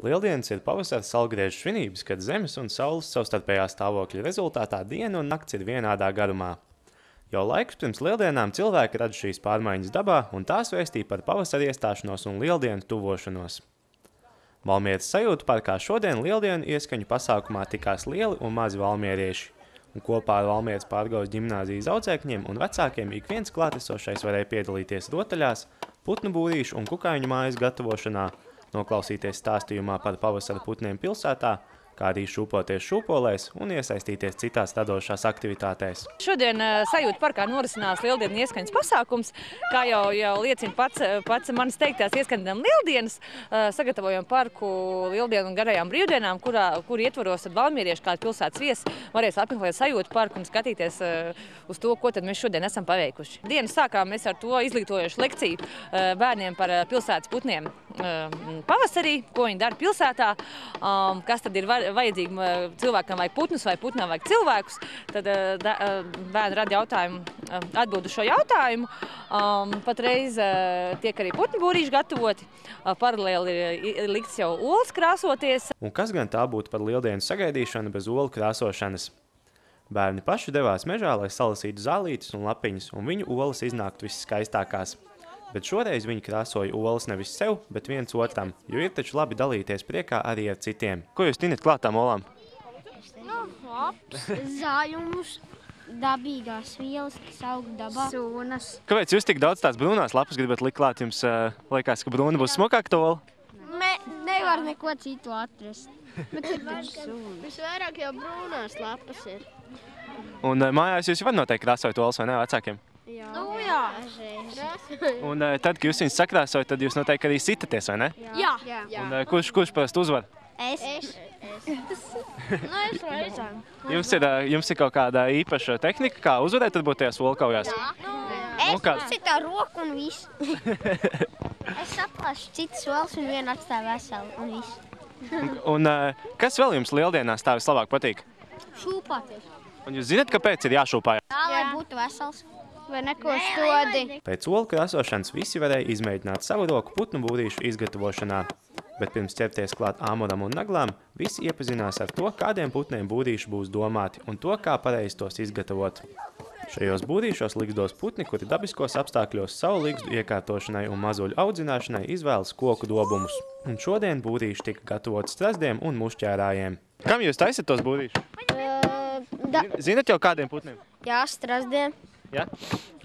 Lieldienas ir pavasara saulgriežu svinības, kad Zemes un Saules savstarpējā stāvokļa rezultātā diena un nakts ir vienādā garumā. Jau laikus pirms lieldienām cilvēki rada šīs pārmaiņas dabā un tās vēstīja par pavasara iestāšanos un lieldienu tuvošanos. Valmieras sajūtu parkā šodien lieldienu ieskaņu pasākumā tikās lieli un mazi valmierieši, un kopā ar Valmieras Pārgaules ģimnāzijas audzēkņiem un vecākiem ik viens klātesošais varēja piedalīties rotaļās, putnu būrīšu un kukaiņu mājas gatavošanā, noklausīties stāstījumā par pavasara putniem pilsētā, kā arī šūpoties šūpolēs un iesaistīties citās radošās aktivitātēs. Šodien Sajūtu parkā norisinās lieldienu ieskaņas pasākums. Kā jau liecina pats manis teiktās ieskaņām lieldienas, sagatavojam parku lieldienu un garajām brīvdienām, kur ietvaros valmierieši kādi pilsētas viesi varēs apmeklēt Sajūtu parku un skatīties uz to, ko tad mēs šodien esam paveikuši. Dienu sākām mēs ar to izglītojošu lekciju bērniem par pilsētas putniem pavasarī, ko viņi dara pilsētā, kas tad ir vajadzīgi cilvēkam vajag putnus vai putnām vajag cilvēkus, tad bērni rada jautājumu, atbild uz šo jautājumu. Patreiz tiek arī putnu būrīši gatavoti, paralēli ir likts jau olas krāsoties. Un kas gan tā būtu par lieldienu sagaidīšanu bez olu krāsošanas? Bērni paši devās mežā, lai salasītu zālītes un lapiņas, un viņu olas iznāktu visskaistākās. Bet šoreiz viņi krāsoja olas nevis sev, bet viens otram, jo ir taču labi dalīties priekā arī ar citiem. Ko jūs tinat klāt tām olām? Laps, zaļumus, dabīgās vielas, kas aug dabā. Sunas. Kāpēc jūs tik daudz tās brūnās lapas gribat likt klāt? Jums liekas, ka brūna būs smukāka to ola? Nevar neko citu atrast. Bet ir taču sunas. Visvairāk jau brūnās lapas ir. Un mājās jūs jau var noteikti krāsojat olas, vai ne, vecākiem? Jā. Nu jā. Un tad, kad jūs viņus sakrāsojat, tad jūs noteikti arī sitaties, vai ne? Jā. Un kurš parasti uzvar? Es. Nu, es reizēm. Jums ir kaut kāda īpaša tehnika, kā uzvarēt, tad būtu tajās olkaujās? Es citu roku un visu. Es saplāšu citas olas un vienu atstāju veselu un visu. Un kas vēl jums lieldienās tā vislabāk patīk? Šūpāties. Un jūs zināt, kāpēc ir jāšūpājās? Tā, lai būtu vesels. Vai neko stodi. Pēc olu krāsošanas visi varēja izmēģināt savu roku putnu būrīšu izgatavošanā. Bet pirms ķerties klāt āmuram un naglām, visi iepazinās ar to, kādiem putniem būrīši būs domāti un to, kā pareizi tos izgatavot. Šajos būrīšos ligzdos putni, kuri dabiskos apstākļos savu ligzdu iekārtošanai un mazuļu audzināšanai izvēlas koku dobumus. Un šodien būrīši tika gatavoti strazdiem un mušķērājiem. Kam jūs taisat tos būrīšus? Zinat jau kādiem putniem? Jā, strazdiem. Ja?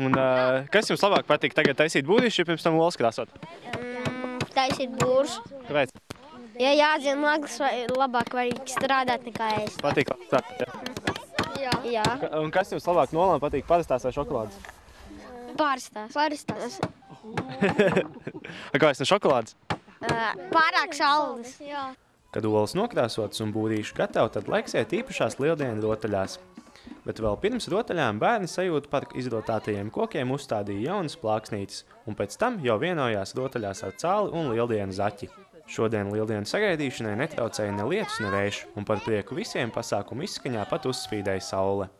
Un kas jums labāk patīk tagad taisīt būrīšu, ja pirms tam olas krāsot? Taisīt būrus. Kāpēc? Ja jādzina naglas, labāk var strādāt nekā es. Patīk strādāt, ja? Jā. Un kas jums labāk no olām patīk, parastās vai šokolādes? Parastās. Kāpēc ne šokolādes? Pārāk saldas. Jā. Kad olas nokrāsotas un būrīši gatavi, tad laiks iet īpašās lieldienu rotaļās. Bet vēl pirms rotaļām bērni Sajūtu parka izrotātajiem kokiem uzstādīja jaunas plāksnītes, un pēc tam jau vienojās rotaļās ar cāli un lieldienu zaķi. Šodien lieldienu sagaidīšanai netraucēja ne lietus, ne vējš, un par prieku visiem pasākumu izskaņā pat uzspīdēja saule.